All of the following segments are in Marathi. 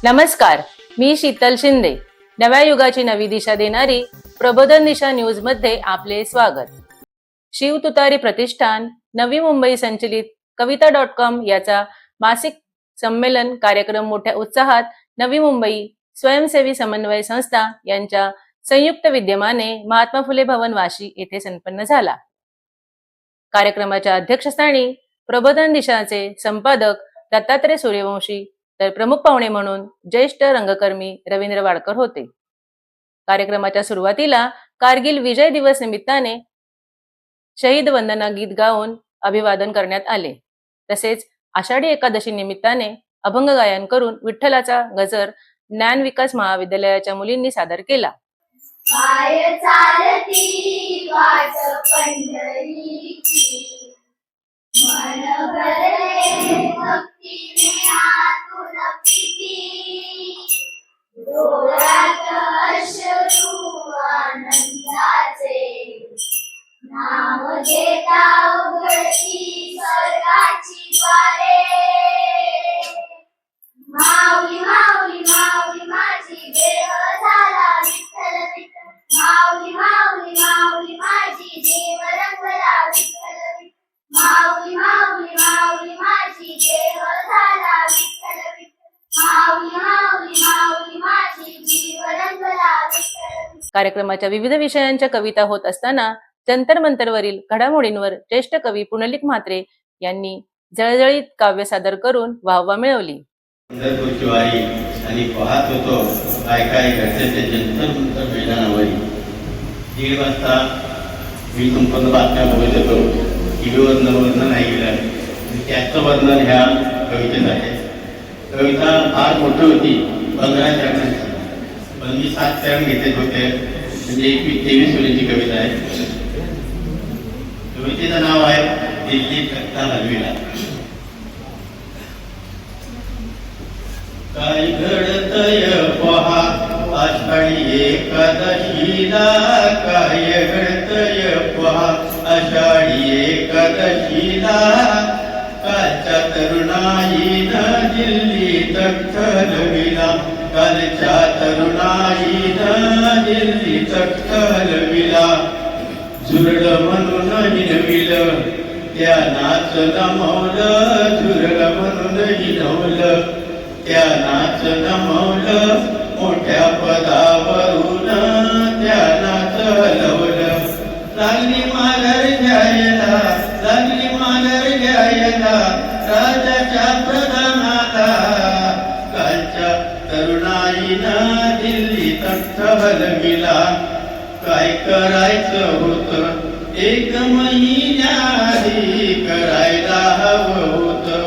नमस्कार, मी शीतल शिंदे. नव्या युगाची नवी दिशा देणारी प्रबोधन दिशा न्यूज मध्ये आपले स्वागत. शिव तुतारी प्रतिष्ठान, नवी मुंबई संचलित कविता.com याचा मासिक संमेलन कार्यक्रम मोठ्या उत्साहात नवी मुंबई स्वयंसेवी समन्वय संस्था यांच्या संयुक्त विद्यमाने महात्मा फुले भवन वाशी येथे संपन्न झाला. कार्यक्रमाच्या अध्यक्षस्थानी प्रबोधन दिशाचे संपादक दत्तात्रय सूर्यवंशी तर प्रमुख पाहुणे म्हणून ज्येष्ठ रंगकर्मी रवींद्र वाडकर होते. कार्यक्रमाच्या सुरुवातीला कारगिल विजय दिवस निमित्ताने शहीद वंदना गीत गाऊन अभिवादन करण्यात आले. तसेच आषाढी एकादशी निमित्ताने अभंग गायन करून विठ्ठलाचा गजर ज्ञान विकास महाविद्यालयाच्या मुलींनी सादर केला. पाय चालती वाट पंढरीची, मन भरले भक्तीने आतून प्रीती, डोळ्यात अश्रू आनंदाचे, नाम घेता उघडती स्वर्गाची द्वारे. माऊली माऊली माऊली माझी देह झाला विठ्ठल विठ्ठल, माऊली माऊली माऊली माझी देव रंगला विठ्ठल विठ्ठल, माऊली माऊली माऊली माझी देह झाला विठ्ठल विठ्ठल, माऊली माऊली माऊली माझी जीव रंगला विठ्ठल. कार्यक्रमाच्या विविध विषयांच्या कविता होत असताना जंतर मंतरवरील घडामोडींवर ज्येष्ठ कवी पुंडलिक म्हात्रे यांनी जळजळीत काव्य सादर करून वाहवा मिळवली. पंढरपूरची वारी आणि पाहत होतो काय काय घडते ते जंतर मंतर मैदानावरी. 1:30 वाजता मी संपूर्ण बातम्या बघत होतो. टीव्हीवरनं वर्णन ऐकलं, त्याचं वर्णन ह्या कवितेत आहे. कविता फार मोठी होती, 15 चरणांची, पण मी 7 चरण घेतले होते. म्हणजे 23 ओळीची कविता आहे. कवितेचं नाव आहे दिल्ली तख्ता हलविला. काय घडतय पहा आषाढी एकादशीला, काय घडतय पहा आषाढी एकादशीला, कालच्या तरुणाईनं दिल्ली तख्त हलविला, कालच्या तरुणाईनं दिल्ली तख्त हलविला. झुरळ म्हणून हिरविलं त्या नाच नमवलं, झुरळ म्हणून हिरवलं त्या नाच नमवलं, मोठ्या पदावरून त्या नाच हलवलं. लागली माघार घ्यायला, लागली माघार घ्यायला राजाच्या प्रधानाला, कालच्या तरुणाईनं दिल्ली तख्त हलविला. काय करायचं होतं 1 महिन्याआधी, करायला हवं होतं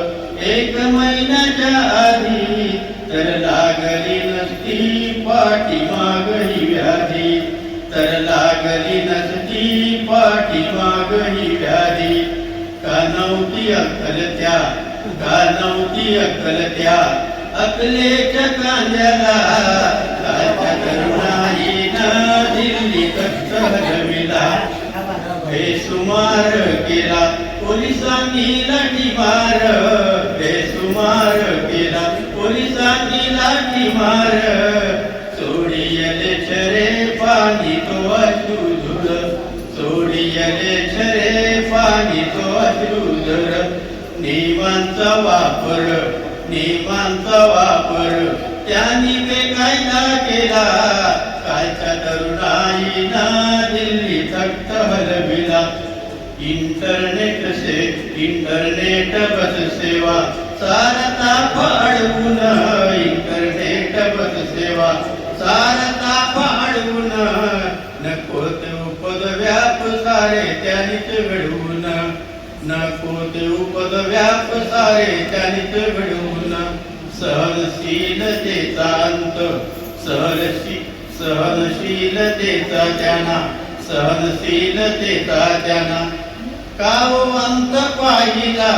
1 महिन्याच्या आधी, तर लागली नसती पाठीमाग ही व्याधी, तर लागली नसती पाठीमाग ही व्याधी. का नव्हती अक्कल त्या, का नव्हती अक्कल त्या अकलेच्या कांद्याला, कालच्या तरुणाईनं दिल्ली तख्त हलविला. बेसुमार केला पोलिसांनी लाठीमार, बेसुमार केला पोलिसांनी लाठीमार. सोडियले छरे पाणी तो अश्रुधुर, सोडियले छरे पाणी तो अश्रुधुर. नियमांचा वापर, नियमांचा वापर त्यांनी बेकायदा केला, कालच्या तरुणाईनं दिल्ली तख्त हलविला. इंटरनेट बस सेवा सारता फाडवून, इंटरनेट बस सेवा सारता फाडवून. नको ते उपद्व्याप सारे त्यानीच घडवून, नको ते उपद्व्याप सारे त्यानीच घडवून. सहनशीलतेचा अंत, सहनशीलतेचा त्यांना, सहनशीलतेचा त्यांना कावंत पाहिला,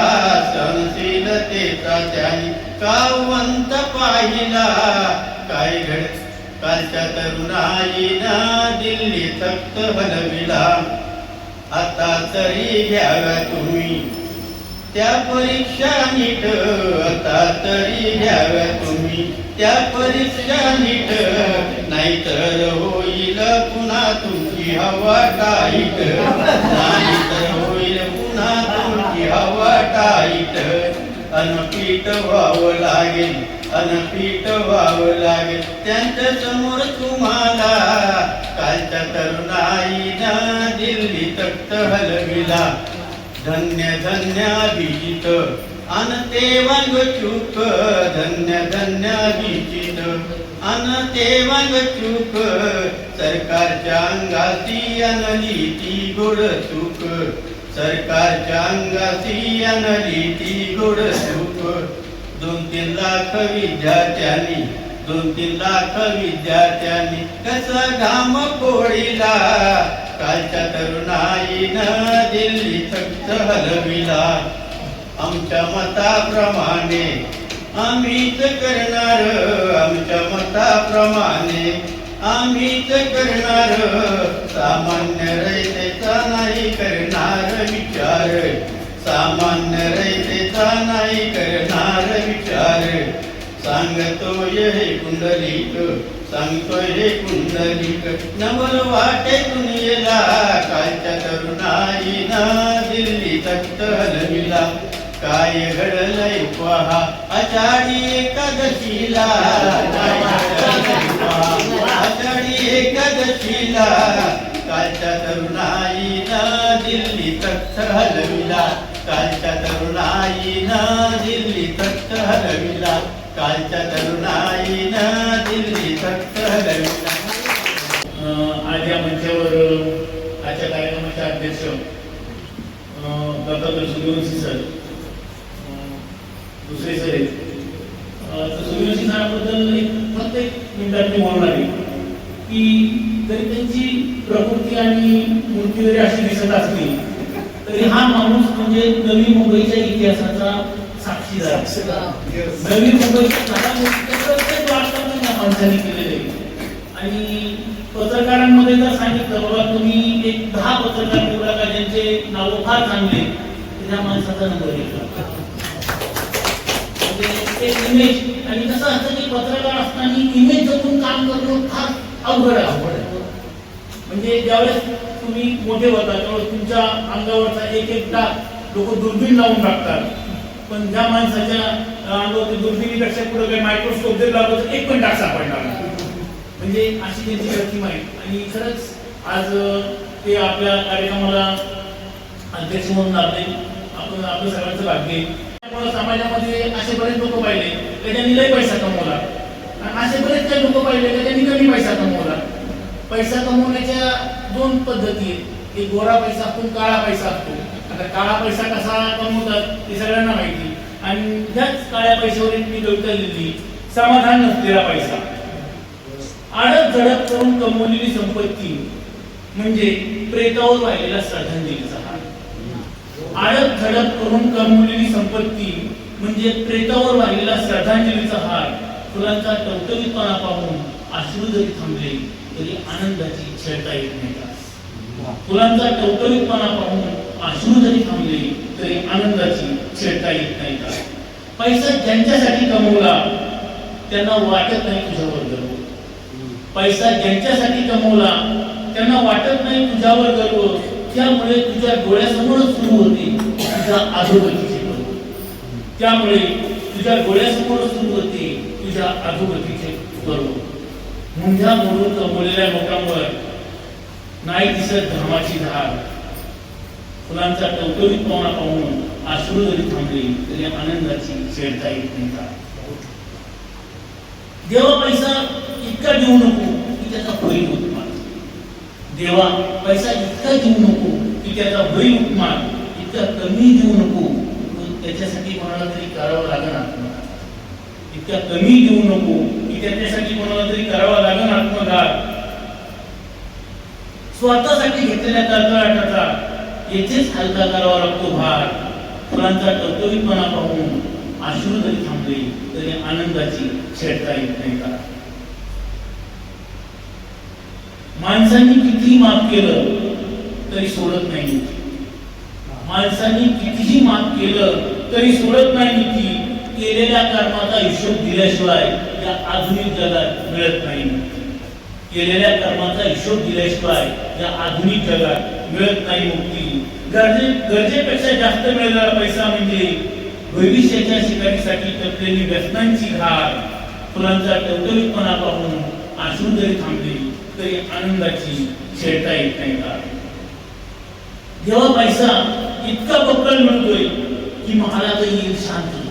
सहनशीलतेचा त्याने कावंत पाहिला. काय घड कालच्या तरुणाईनं दिल्ली तख्त हलविला. आता तरी घ्याव्या तुम्ही त्या परीक्षा नीट, आता तरी घ्याव्या तुम्ही त्या परीक्षा नीट, नाहीतर होईल पुन्हा तुमची हवा टाईट, नाहीतर होईल पुन्हा तुमची हवा टाईट. अनपीठ व्हावं लागेल, अनपीठ व्हावं लागेल त्यांच्या समोर तुम्हाला. कालच्या तरुणाईनं दिल्ली तख्त हलविला, धन्य धन्य अभिजित अन ते वांग चूक, धन्य धन्य अभिजित अन ते वांग चूक. सरकारच्या अंगाती आणली ती गोड चूक, सरकारच्या अंगाती आणली ती गोड चूक. 2-3 लाख विद्यार्थ्यांनी, 2-3 लाख विद्यार्थ्यांनी कसा घाम पोळीला. कालच्या तरुणाईनं दिल्ली तख्त हलविला. आमच्या मताप्रमाणे आम्हीच करणार, आमच्या मताप्रमाणे आम्हीच करणार. सामान्य रयतेचा नाही करणार विचार, सामान्य रयतेचा नाही करणार विचार. सांगतोय हे कुंडलिक, सांगतोय हे कुंडलिक नवल वाटे दुनियेला. कालच्या तरुणाईनं दिल्ली तख्त हलविला. काय घडलंय पहा आषाढी एकादशीला, काय घडलंय पहा आषाढी एकादशीला. कालच्या तरुणाईनं दिल्ली तख्त हलविला, कालच्या तरुणाईनं दिल्ली तख्त हलविला, कालच्या तरुणाईनं दिल्ली तख्त हलविला. आज या मंचावर आजच्या कार्यक्रमाचे अध्यक्ष डॉक्टर सूर्यवंशी सर, दुसरे सर आहेत. तर सूर्यवंशी सरांबद्दल फक्त 1 मिनिटात मी बोलणार आहे की जरी त्यांची प्रकृती आणि मूर्ती जरी अशी दिसत असली तरी हा माणूस म्हणजे नवी मुंबईच्या इतिहासाचा साक्षीदार. नवी मुंबईच्या प्रत्येक वाटतं या माणसाने केलेले आहे. आणि पत्रकारांमध्ये जर सांगितलं बाबा तुम्ही एक 10 पत्रकार निवडा का ज्यांचे नाव फार चांगले, त्या माणसाचा नंबर येतो. म्हणजे एक इमेज, आणि कसं असतं की पत्रकार असताना इमेज जपून काम करणं फार अवघड आहे. म्हणजे ज्यावेळेस तुम्ही मोठे होता त्यावेळेस तुमच्या अंगावरचा एक डाग लोक दुर्बीण लावून टाकतात, पण ज्या माणसाच्या अंगावरती दुर्बिणीपेक्षा पुढे काही मायक्रोस्कोप जर लावलं तर 1 पण डाग सापडणार नाही. म्हणजे अशी त्यांची प्रतिमा आहे. आणि खरंच आज ते आपल्या कार्यक्रमाला अध्यक्ष म्हणून आपण आपलं सगळ्यांचं भाग्य आहे. त्यामुळे समाजामध्ये असे बरेच लोक पाहिले की ज्यांनी लय पैसा कमवला, आणि असे बरेच काही लोक पाहिले की ज्यांनी कमी पैसा कमवला. पैसा कमवण्याच्या 2 पद्धती आहेत. एक गोरा पैसा असतो, काळा पैसा असतो. आता काळा पैसा कसा कमवतात ते सगळ्यांना माहिती. आणि त्याच काळ्या पैशावर मी कविता लिहिली, समाधान नसलेला पैसा. आडत झडप करून कमवलेली संपत्ती म्हणजे प्रेतावर वाहिलेला श्रद्धांजलीचा हार. आडत झडप करून कमवलेली संपत्ती म्हणजे प्रेतावर वाहिलेला श्रद्धांजलीचा हार. फुलांचा टवटवीतपणा पाहून अश्रू जरी थांबले तरी आनंदाची छेडता येत नाही का. फुलांचा टवटवीतपणा पाहून अश्रू जरी थांबले तरी आनंदाची छेडता येत नाही का. पैसा ज्यांच्यासाठी कमवला त्यांना वाटत नाही तुझ्यावर गर्व. पैसा ज्यांच्यासाठी कमवला त्यांना वाटत नाही तुझ्यावर गर्व. त्यामुळे तुझ्या डोळ्यासमोरच सुरू होते तुझ्या अधोगतीचे पर्व. त्यामुळे तुझ्या डोळ्यासमोरच सुरू होते तुझ्या अधोगतीचे पर्व. मुंढ्या मोडून कमवलेल्या लोकांवर नाही दिसत धर्माची धार. फुलांचा टवटवीतपणा पाहून अश्रू जरी थांबले तरी आनंदाची छेडता येत नाही का. देवा पैसा इतका देऊ नको की त्याचा होईल उपमान. देवा पैसा इतका देऊ नको की त्याचा होईल उपमान. इतका कमी देऊ नको त्याच्यासाठी कोणाला तरी करावं लागणार. इतका कमी देऊ नको की त्याच्यासाठी कोणाला तरी करावा लागणार आत्मघात. स्वतःसाठी घेतलेल्या कर्तव्याचा येथेच हलका करावा लागतो भार. फुलांचा टवटवीतपणा पाहून अश्रू जरी थांबले तरी आनंदाची छेडता येत नाही का. माणसांनी कितीही माफ केलं तरी सोडत नाही नीती. माणसांनी कितीही माफ केलं तरी सोडत नाही नीती. केलेल्या कर्माचा हिशोब दिल्याशिवाय या आधुनिक जगात मिळत नाही. केलेल्या कर्माचा हिशोब दिल्याशिवाय या आधुनिक जगात मिळत नाही मुक्ती. गरजेपेक्षा जास्त मिळणारा पैसा म्हणजे भविष्याच्या शिकारीसाठी टपलेली व्यसनांची घार. फुलांचा टवटवीतपणा पाहून आशू जरी थांबले तरी आनंदाची छेडता येत नाही का? जेव्हा पैसा इतका बक्कल मिळतोय की महालातही येईल शांत झोप.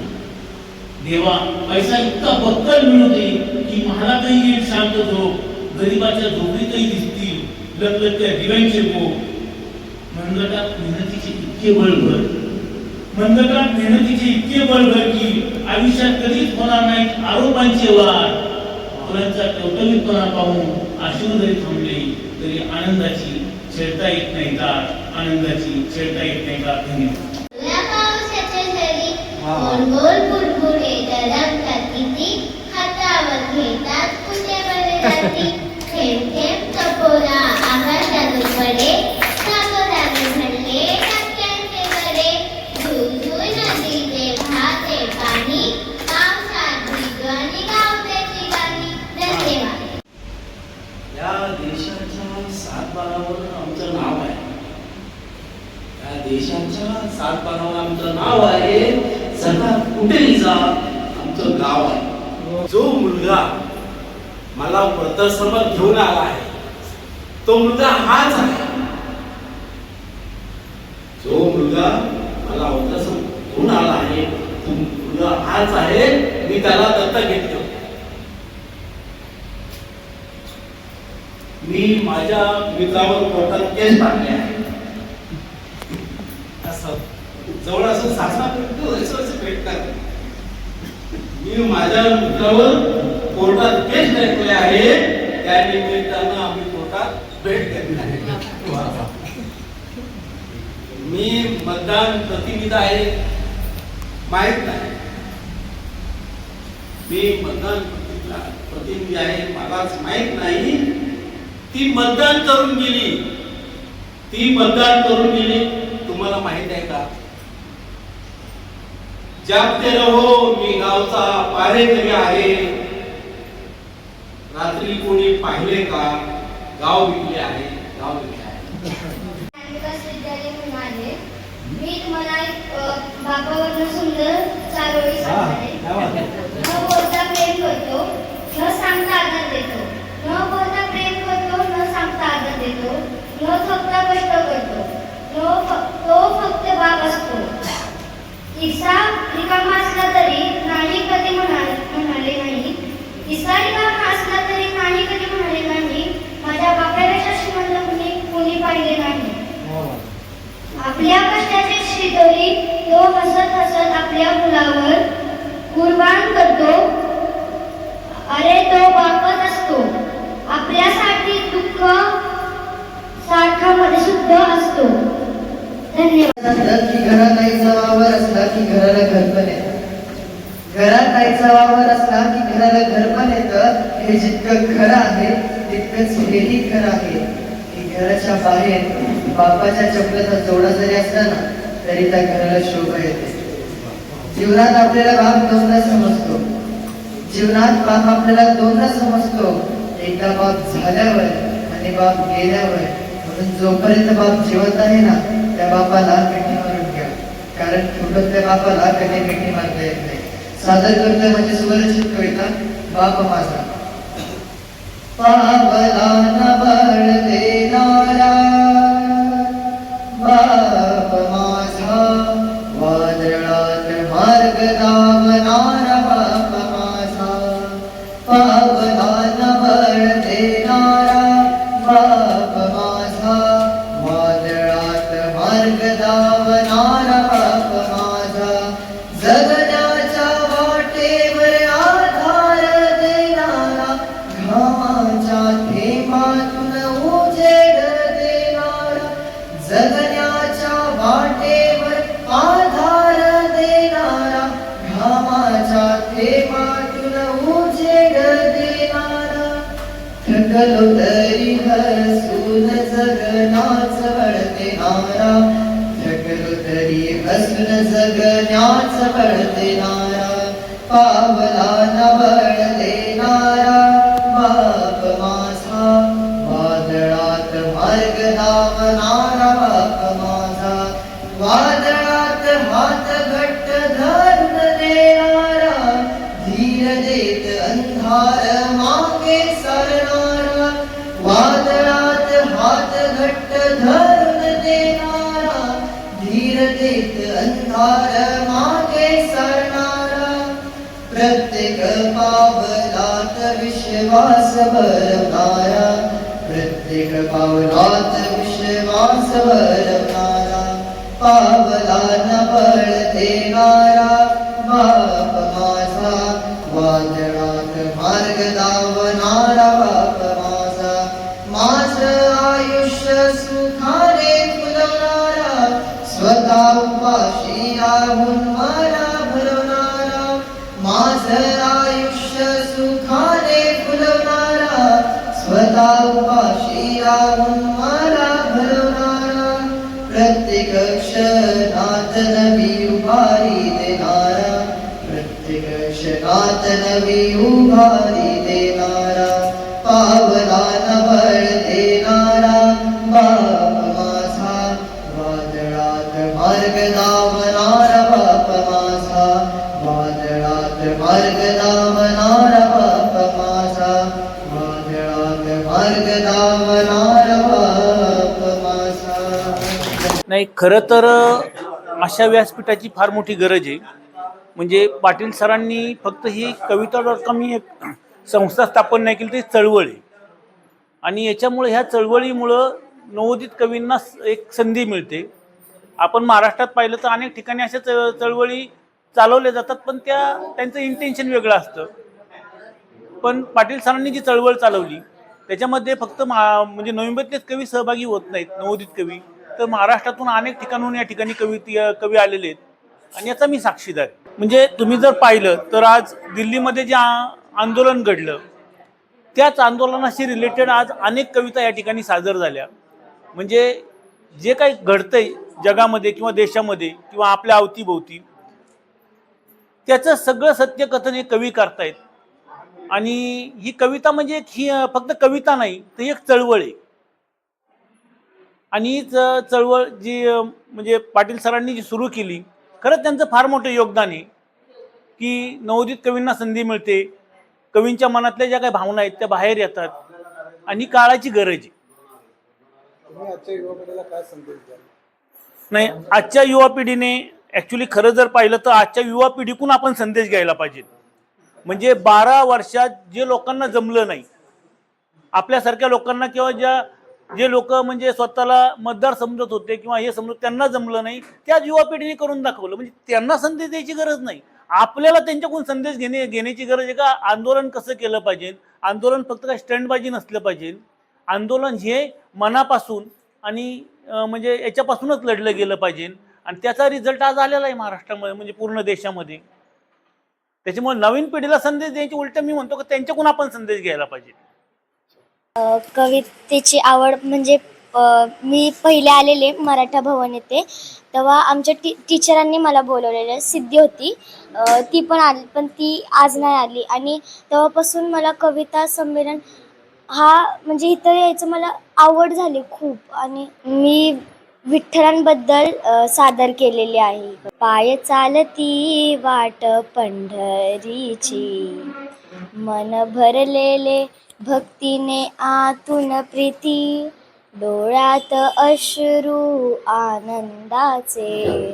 देवा पैसा इतका बक्कल मिळतोय की महालातही येईल शांत झोप. गरीबाच्या झोपडीतही दिसतील लखलखत्या दिव्यांचे बोट. मनगटात मेहनतीचे इतके बळभर, मनगटात मेहनतीचे इतके बळभर की आयुष्यात कधीच होणार नाहीत आरोपांचे वार. फुलांचा टवटवीतपणा पाहून आशू जरी थांबले तरी आनंदाची छेडता येत नाही का? आनंदाची छेडता येत नाही का? धन्यवाद. या पावसाच्या झरी गोल बुडबुडे तरंगतात किती, हातावर घेतात कुठे जाती. थेंब थेंब कपोरा आकाशात पडे, सागरात झडले टक्क्यांचे गडे. झुळझुळ नदीचे वाहते पाणी, पावसात भिजवणी गावत्याची गाणी. धन्यवाद. या देशाच्या सातबारावर आमचं नाव आहे. या देशाच्या सातबारावर आमचं नाव आहे. सरकार कुठेही जा आमचं गाव आहे. जो मुलगा मला वृद्धाश्रमात घेऊन आला आहे तो मुलगा हाच आहे. जो मुलगा मला वृद्धाश्रमात घेऊन आला आहे तो मुलगा हाच आहे. मी त्याला दत्तक घेतलं. मी माझ्या मित्रावर कोर्टात केस टाकली आहे. असं जवळ असं सासरा भेटतात. मी माझ्या मित्रावर कोर्टात केस टाकले आहे. त्या निमित्तानं आम्ही कोर्टात भेट घेतली आहे. मी मतदान प्रतिनिधी आहे माहित नाही. मी मतदान प्रतिनिधी आहे मलाच माहित नाही. ती मतदान करून गेली. ती मतदान करून गेली. तुम्हाला माहित आहे का? जागते रहो मी गावचा पारेकरी आहे. रात्री कोणी पाहिले का? गाव विकले आहे. गाव विकले आहे. मी तुम्हाला बापावरनं सुंदर चारोळी सांगते. न बोलता प्रेम करतो, न सांगता आदर देतो. न बोलता प्रेम करतो, न सांगता आदर देतो. न थकता कष्ट करतो. तो फक्त बाप असतो. किस्सा रिकामा असला तरी नाही कधी म्हणाले नाही. किस्सा रिकामा असला तरी नाही कधी म्हणाले नाही. माझ्या बापापेक्षा श्रीमंत कोणी पाहिले नाही. आपल्या कष्टाचे श्रीतरी तो हसत हसत आपल्या मुलावर कुर्बान करतो. अरे तो बापच असतो. आपल्यासाठी दुःख सारखा मध्ये सुद्धा असतो. धन्यवाद. की घरात आईचा वावर असला की घराला घर पण येतं. घरात आईचा वावर असला की घराला घर पण येतं. हे जितकं खरं आहे तितकंच हेही खरं आहे की घराच्या बाहेर बापाच्या चपलाचा जोडा जरी असला ना तरी त्या घराला शोभा येते. जीवनात आपल्याला बाप दोनदा समजतो. जीवनात बाप आपल्याला दोनदा समजतो. एकदा बाप झाल्यावर आणि बाप गेल्यावर. म्हणून जोपर्यंत बाप जिवंत आहे ना त्या बापाला मिठी मारून घ्या. कारण कुटुंबातल्या बापाला कधी मिठी मारता येत नाही. सादर करतोय म्हणजे सुरक्षित कविता बाप माझा. पावला न बळ देणारा बाप माझा, वादळात मार्ग दावणारा बाप माझा. पावला न बळ देणारा बाप माझा, वादळात मार्ग दावणारा बाप माझा. जगण्याच्या वाटेवर आधार देणारा, घामाच्या थेंबातून उजेड देणारा. जगण्याच्या वाटेवर आधार देणारा, घामाच्या थेंबातून उजेड देणारा. थकलो तरी हसून जगण्याच बळ देणारा. थकलो तरी हसून जगण्याच बळ देणारा. पावला न बळ देणारा. अंधार मागे सरणारा, वादळात हात घट्ट धरून देणारा, धीर देत अंधार मागे सरणारा, प्रत्येक पावलात विश्वास भरवणारा, प्रत्येक पावलात विश्वास भरवणारा, पावलांना बळ देणारा बाप माझा, वादळात मार्ग दावणारा बाप माझा, माझं आयुष्य सुखाने फुलवणारा, स्वतः उपाशी राहून मला भरवणारा, माझं आयुष्य सुखाने फुलवणारा, स्वतः उपाशी राहून मला भरवणारा, प्रत्येक क्षणात नवी उभारी देणारा, प्रत्येक क्षणात नवी उभारी देणारा, पावलांना बळ देणारा बाप माझा, वादळात मार्ग दावणारा बाप माझा, वादळात मार्ग दावणारा बाप माझा, वादळात मार्ग दावणारा बाप माझा. नाही, खरं तर अशा व्यासपीठाची फार मोठी गरज आहे. म्हणजे पाटील सरांनी फक्त ही कविता.com ही एक संस्था स्थापन नाही केली, ती चळवळ आहे. आणि याच्यामुळे ह्या चळवळीमुळं नवोदित कवींना एक संधी मिळते. आपण महाराष्ट्रात पाहिलं तर अनेक ठिकाणी अशा चळवळी चालवल्या जातात, पण त्यांचं इंटेन्शन वेगळं असतं. पण पाटील सरांनी जी चळवळ चालवली त्याच्यामध्ये फक्त म्हणजे नोव्हेंबरचेच कवी सहभागी होत नाहीत, नवोदित कवी, तर महाराष्ट्रातून अनेक ठिकाणून या ठिकाणी कवी आलेले आहेत. आणि याचा मी साक्षीदार आहे. म्हणजे तुम्ही जर पाहिलं तर आज दिल्लीमध्ये जे आंदोलन घडलं त्याच आंदोलनाशी रिलेटेड आज अनेक कविता या ठिकाणी सादर झाल्या. म्हणजे जे काही घडतंय जगामध्ये किंवा देशामध्ये किंवा आपल्या अवतीभोवती त्याचं सगळं सत्यकथन हे कवी करतायत. आणि ही कविता म्हणजे ही फक्त कविता नाही, तर एक चळवळ आहे. आणि ही चळवळ जी म्हणजे पाटील सरांनी जी सुरू केली, खरंच त्यांचं फार मोठं योगदान आहे की नवोदित कवींना संधी मिळते, कवींच्या मनातल्या ज्या काही भावना आहेत त्या बाहेर येतात, आणि काळाची गरज आहे. नाही, आजच्या युवा पिढीने ॲक्च्युली खरं जर पाहिलं तर आजच्या युवा पिढीकून आपण संदेश घ्यायला पाहिजे. म्हणजे 12 वर्षात जे लोकांना जमलं नाही, आपल्यासारख्या लोकांना किंवा जे लोक म्हणजे स्वतःला मतदार समजत होते किंवा हे समजत त्यांना जमलं नाही, त्याच युवा पिढीने करून दाखवलं. म्हणजे त्यांना संदेश द्यायची गरज नाही, आपल्याला त्यांच्याकडून संदेश घेण्याची गरज आहे का आंदोलन कसं केलं पाहिजे. आंदोलन फक्त काय स्टंटबाजी नसलं पाहिजे. आंदोलन हे मनापासून आणि म्हणजे याच्यापासूनच लढलं गेलं पाहिजे. आणि त्याचा रिझल्ट आज आलेला आहे महाराष्ट्रामध्ये, म्हणजे पूर्ण देशामध्ये. त्याच्यामुळे नवीन पिढीला संदेश द्यायची उलट मी म्हणतो की त्यांच्याकडून आपण संदेश घ्यायला पाहिजे. कवितेची आवड म्हणजे मी पहिले आलेले मराठा भवन येथे, तेव्हा आमच्या टीचरांनी मला बोलवलेलं, सिद्धी होती ती पण आली, पण ती आज नाही आली. आणि तेव्हापासून मला कविता संमेलन हा म्हणजे इथं यायचं मला आवड झाली खूप. आणि मी विठ्ठलांबद्दल सादर केलेले आहे. पाय चालती वाट पंढरीची, मन भरलेले भक्तीने आतून प्रीती, डोळ्यात अश्रू आनंदाचे,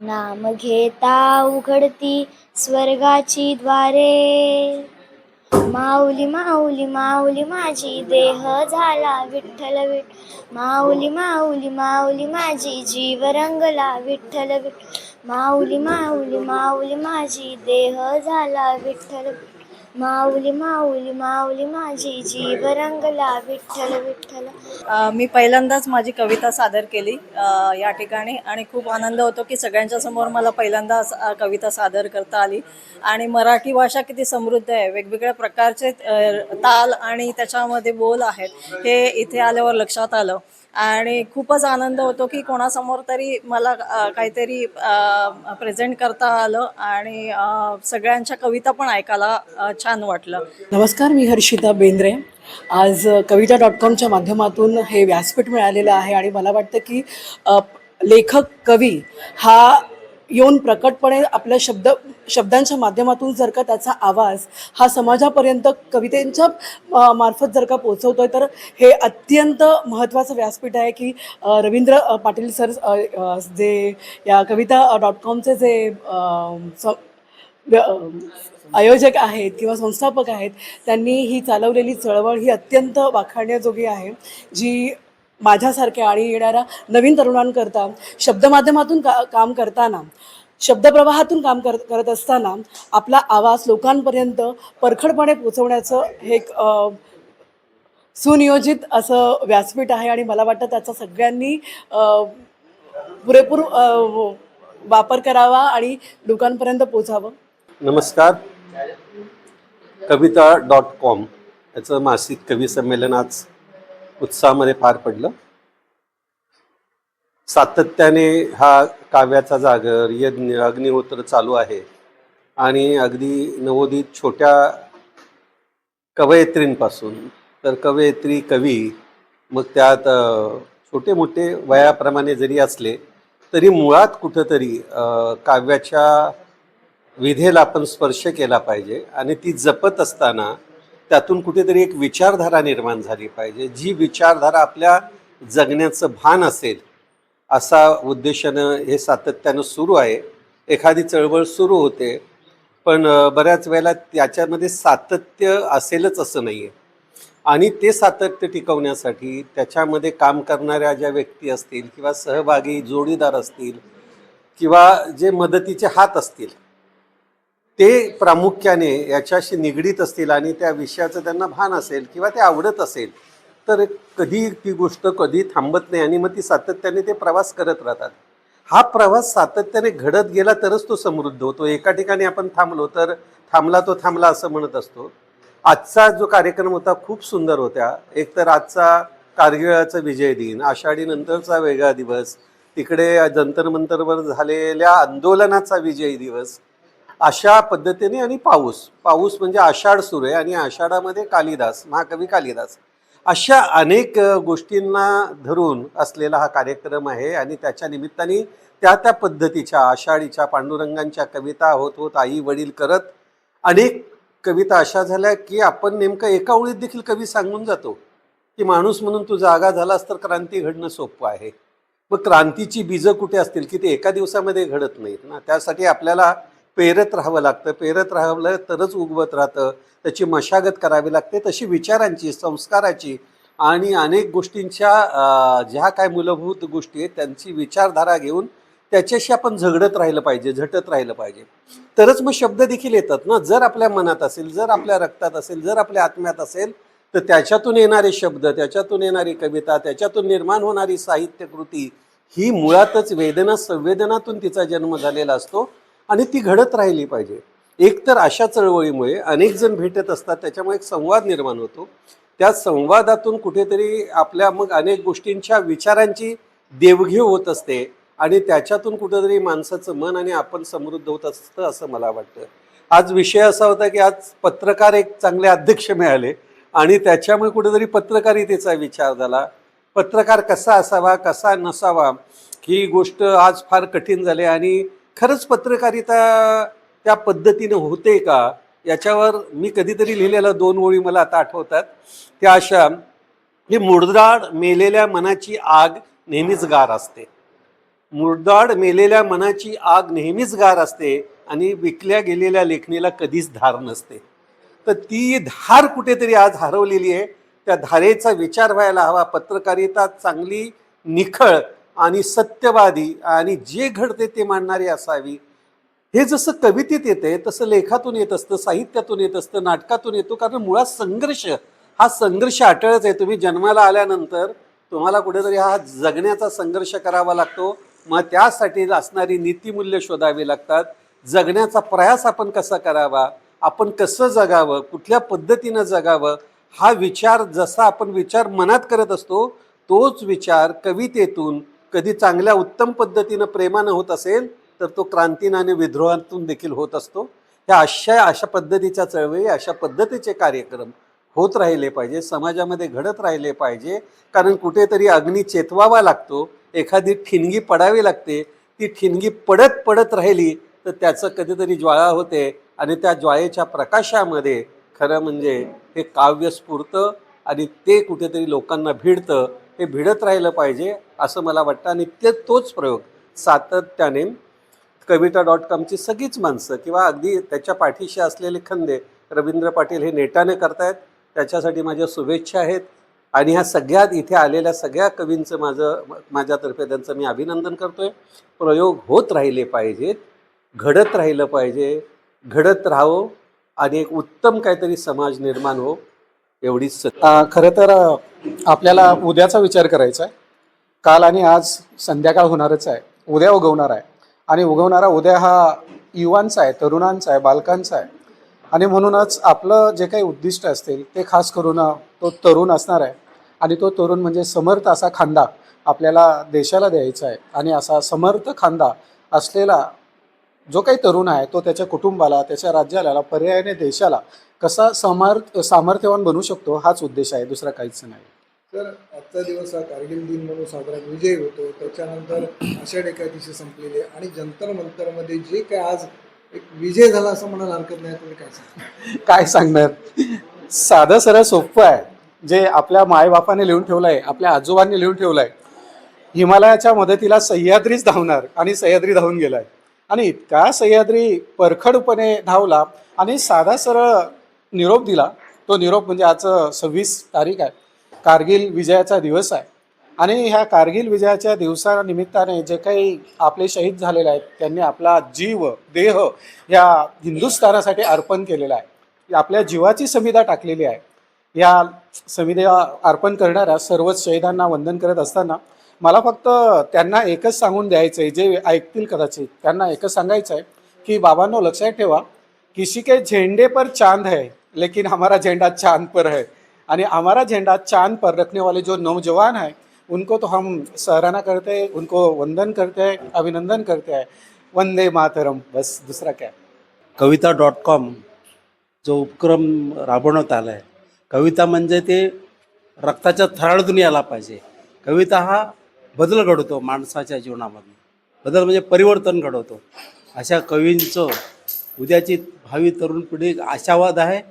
नाम घेता उघडती स्वर्गाची द्वारे, माऊली माऊली माऊली माझी देह झाला विठ्ठल विठ्ठल, माऊली माऊली माऊली माझी जीव रंगला विठ्ठल विठ्ठल, माऊली माऊली माऊली माझी देह झाला विठ्ठल, माऊली माऊली माऊली माझी जीव रंगला विठ्ठल विठ्ठल. मी पहिल्यांदाच माझी कविता सादर केली या ठिकाणी, आणि खूप आनंद होतो की सगळ्यांच्या समोर मला पहिल्यांदा कविता सादर करता आली. आणि मराठी भाषा किती समृद्ध आहे, वेगवेगळ्या प्रकारचे ताल आणि त्याच्यामध्ये बोल आहेत, हे इथे आल्यावर लक्षात आलं. आणि खूपच आनंद होतो की कोणासमोर तरी मला काहीतरी प्रेझेंट करता आलं, आणि सगळ्यांच्या कविता पण ऐकायला छान वाटलं. नमस्कार, मी हर्षिता बेंद्रे. आज कविता.comच्या माध्यमातून हे व्यासपीठ मिळालेलं आहे, आणि मला वाटतं की लेखक कवी हा येऊन प्रकटपणे आपल्या शब्दांच्या माध्यमातून जर का त्याचा आवाज हा समाजापर्यंत कवितेंच्या मार्फत जर का पोचवतोय, तर हे अत्यंत महत्त्वाचं व्यासपीठ आहे की रवींद्र पाटील सर जे या कविता.com जे आयोजक आहेत किंवा संस्थापक आहेत, त्यांनी ही चालवलेली चळवळ ही अत्यंत वाखाणण्याजोगी आहे, जी माझ्यासारख्या आणि येणाऱ्या नवीन तरुणांकरता शब्दमाध्यमातून काम करताना, शब्दप्रवाहातून काम करत असताना आपला आवाज लोकांपर्यंत परखडपणे पोचवण्याचं हे एक सुनियोजित असं व्यासपीठ आहे. आणि मला वाटतं त्याचा सगळ्यांनी पुरेपूर वापर करावा आणि लोकांपर्यंत पोचावं. नमस्कार. कविता.com याचं मासिक कवी संमेलन आज उत्साहामध्ये पार पडलं. सातत्याने हा काव्याचा जागर, यज्ञ, अग्निहोत्र चालू आहे आणि अगदी नवोदित छोट्या कवयित्रींपासून तर कवयित्री, कवी, मग त्यात छोटे मोठे वयाप्रमाणे जरी असले तरी मुळात कुठंतरी काव्याच्या विधेला आपण स्पर्श केला पाहिजे आणि ती जपत असताना त्यातून कुठेतरी एक विचारधारा निर्माण झाली पाहिजे, जी विचारधारा आपल्या जगण्याचं भान असेल असा उद्देशानं हे सातत्यानं सुरू आहे. एखादी चळवळ सुरू होते पण बऱ्याच वेळेला त्याच्यामध्ये सातत्य असेलच असं नाही आहे आणि ते सातत्य टिकवण्यासाठी त्याच्यामध्ये काम करणाऱ्या ज्या व्यक्ती असतील किंवा सहभागी जोडीदार असतील किंवा जे मदतीचे हात असतील ते प्रामुख्याने याच्याशी निगडीत असतील आणि त्या विषयाचं त्यांना भान असेल किंवा ते आवडत असेल तर कधी ती गोष्ट कधी थांबत नाही आणि मग ती सातत्याने ते प्रवास करत राहतात. हा प्रवास सातत्याने घडत गेला तरच तो समृद्ध होतो. एका ठिकाणी आपण थांबलो तर थांबला तो थांबला असं म्हणत असतो. आजचा जो कार्यक्रम होता खूप सुंदर होता. एक तर आजचा कारगिळाचा विजय दिन, आषाढी नंतरचा वेगळा दिवस, तिकडे जंतर मंतरवर झालेल्या आंदोलनाचा विजयी दिवस, अशा पद्धतीने आणि पाऊस म्हणजे आषाढ सुरू आहे आणि आषाढामध्ये कालिदास, महाकवी कालिदास, अशा अनेक गोष्टींना धरून असलेला हा कार्यक्रम आहे आणि त्याच्या निमित्ताने त्या पद्धतीच्या आषाढीच्या पांडुरंगांच्या कविता होत आई वडील करत अनेक कविता अशा झाल्या की आपण नेमकं एका ओळीत देखील कवी सांगून जातो की माणूस म्हणून तू जागा झालास तर क्रांती घडणं सोपं आहे. मग क्रांतीची बीजं कुठे असतील की ते एका दिवसामध्ये घडत नाहीत ना. त्यासाठी आपल्याला पेरत राहावं लागतं. पेरत राहावं तरच उगवत राहतं. त्याची मशागत करावी लागते. तशी विचारांची, संस्काराची आणि अनेक गोष्टींच्या ज्या काय मूलभूत गोष्टी आहेत त्यांची विचारधारा घेऊन त्याच्याशी आपण झगडत राहिलं पाहिजे, झटत राहिलं पाहिजे. तरच मग शब्द देखील येतात ना. जर आपल्या मनात असेल, जर आपल्या रक्तात असेल, जर आपल्या आत्म्यात असेल तर त्याच्यातून येणारे शब्द, त्याच्यातून येणारी कविता, त्याच्यातून निर्माण होणारी साहित्यकृती ही मुळातच वेदना संवेदनातून तिचा जन्म झालेला असतो आणि ती घडत राहिली पाहिजे. एक तर अशा चळवळीमुळे अनेक जण भेटत असतात, त्याच्यामुळे एक संवाद निर्माण होतो. त्या संवादातून कुठेतरी आपल्या मग अनेक गोष्टींच्या विचारांची देवघेव होत असते आणि त्याच्यातून कुठेतरी माणसाचं मन आणि आपण समृद्ध होत असतं असं मला वाटतं. आज विषय असा होता की आज पत्रकार एक चांगले अध्यक्ष मिळाले आणि त्याच्यामुळे कुठेतरी पत्रकारितेचा विचार झाला. पत्रकार कसा असावा, कसा नसावा ही गोष्ट आज फार कठीण झाली आणि खरंच पत्रकारिता त्या पद्धतीनं होते का याच्यावर मी कधीतरी लिहिलेल्या 2 ओळी मला आता आठवतात. त्या अशा की मुरदाड मेलेल्या मनाची आग नेहमीच गार असते. मुरदाड मेलेल्या मनाची आग नेहमीच गार असते आणि विकल्या गेलेल्या लेखणीला कधीच धार नसते. तर ती धार कुठेतरी आज हरवलेली आहे. त्या धारेचा विचार व्हायला हवा. पत्रकारिता चांगली, निखळ आणि सत्यवादी आणि जे घडते ते मांडणारी असावी. हे जसं कवितेत येते तसं लेखातून येत असतं, साहित्यातून येत असतं, नाटकातून येतो. कारण मुळात संघर्ष हा संघर्ष अटळच आहे. तुम्ही जन्माला आल्यानंतर तुम्हाला कुठेतरी हा जगण्याचा संघर्ष करावा लागतो. मग त्यासाठी असणारी नीतिमूल्य शोधावी लागतात. जगण्याचा प्रयास आपण कसा करावा, आपण कसं जगावं, कुठल्या पद्धतीनं जगावं, हा विचार जसा आपण विचार मनात करत असतो तोच विचार कवितेतून कधी चांगल्या उत्तम पद्धतीनं प्रेमानं होत असेल तर तो क्रांतीनं आणि विद्रोहातून देखील होत असतो. ह्या अशा पद्धतीच्या चळवळी, अशा पद्धतीचे कार्यक्रम होत राहिले पाहिजे, समाजामध्ये घडत राहिले पाहिजे. कारण कुठेतरी अग्नी चेतवावा लागतो, एखादी ठिणगी पडावी लागते. ती ठिणगी पडत पडत राहिली तर त्याचं कधीतरी ज्वाळा होते आणि त्या ज्वाळेच्या प्रकाशामध्ये खरं म्हणजे हे काव्य स्फुरतं आणि ते कुठेतरी लोकांना भिडतं. हे भिडत राहिलं पाहिजे असं मला वाटतं आणि तोच प्रयोग सातत्याने कविता.comची सगळीच माणसं किंवा अगदी त्याच्या पाठीशी असलेले खंदे रवींद्र पाटील हे नेटाने करतायत. त्याच्यासाठी माझ्या शुभेच्छा आहेत आणि ह्या सगळ्यात इथे आलेल्या सगळ्या कवींचं माझ्यातर्फे त्यांचं मी अभिनंदन करतोय. प्रयोग होत राहिले पाहिजेत, घडत राहिलं पाहिजे, घडत राहावं आणि एक उत्तम काहीतरी समाज निर्माण हो एवढीच खरं तर आपल्याला उद्याचा विचार करायचा आहे. काल आणि आज संध्याकाळ होणारच आहे, उद्या उगवणार आहे आणि उगवणारा उद्या हा युवांचा आहे, तरुणांचा आहे, बालकांचा आहे आणि म्हणूनच आपलं जे काही उद्दिष्ट असतील ते खास करून तो तरुण असणार आहे आणि तो तरुण म्हणजे समर्थ असा खांदा आपल्याला देशाला द्यायचा आहे आणि असा समर्थ खांदा असलेला जो काही तरुण आहे तो त्याच्या कुटुंबाला, त्याच्या राज्याला, पर्यायाने देशाला कसा सामर्थ्यवान बनू शकतो हाच उद्देश आहे, दुसरा काहीच नाही. तर आजचा दिवस हा कारगिल दिन म्हणून साजरा विजय होतो. त्याच्यानंतर आषाढ एकादशी संपलेली आहे आणि जंतर मंतरमध्ये जे काय आज एक विजय झाला असं म्हणायला हरकत नाही. तुम्ही काय सांगा? काय सांगणार, साधं सरळ सोपं आहे. जे आपल्या मायबापाने लिहून ठेवलं आहे, आपल्या आजोबांनी लिहून ठेवलं आहे, हिमालयाच्या मदतीला सह्याद्रीच धावणार आणि सह्याद्री धावून गेला आहे आणि इतका सह्याद्री परखडपणे धावला आणि साधा सरळ निरोप दिला. तो निरोप म्हणजे आज 26 तारीख आहे, कारगिल विजयाचा दिवस आहे आणि ह्या कारगिल विजयाच्या दिवसानिमित्ताने जे काही आपले शहीद झालेले आहेत त्यांनी आपला जीव देह या हिंदुस्थानासाठी अर्पण केलेला आहे, आपल्या जीवाची समिधा टाकलेली आहे. या समिधा अर्पण करणाऱ्या सर्वच शहीदांना वंदन करत असताना मला फक्त त्यांना एकच सांगून द्यायचं आहे, जे ऐकतील कदाचित त्यांना एकच सांगायचं आहे की बाबांनो लक्षात ठेवा, किसी के झेंडे पर चांद है लेकिन हमारा झंडा चांद पर है आणि हमारा झंडा चांद पर रखने वाले जो नौजवान है उनको तो हम सराहना करते हैं, उनको वंदन करते हैं, अभिनंदन करते हैं. वंदे मातरम, बस दुसरा काय. कविता.com जो उपक्रम राबवण्यात आला आहे, कविता म्हणजे ते रक्ताच्या थराळातून यायला पाहिजे. कविता हा बदल घडवतो माणसाच्या जीवनामध्ये, बदल म्हणजे परिवर्तन घडवतो. अशा कवींचं उद्याची भावी तरुण पिढी आशावाद आहे,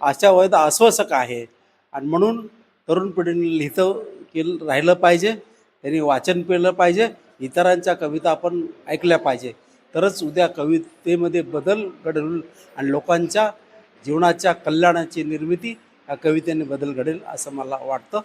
आशावाद आश्वासक आहे आणि म्हणून तरुण पिढीने लिहितं राहिलं पाहिजे, त्यांनी वाचन केलं पाहिजे, इतरांच्या कविता आपण ऐकल्या पाहिजे. तरच उद्या कवितेमध्ये बदल घडेल आणि लोकांच्या जीवनाच्या कल्याणाची निर्मिती या कवितेने बदल घडेल असं मला वाटतं.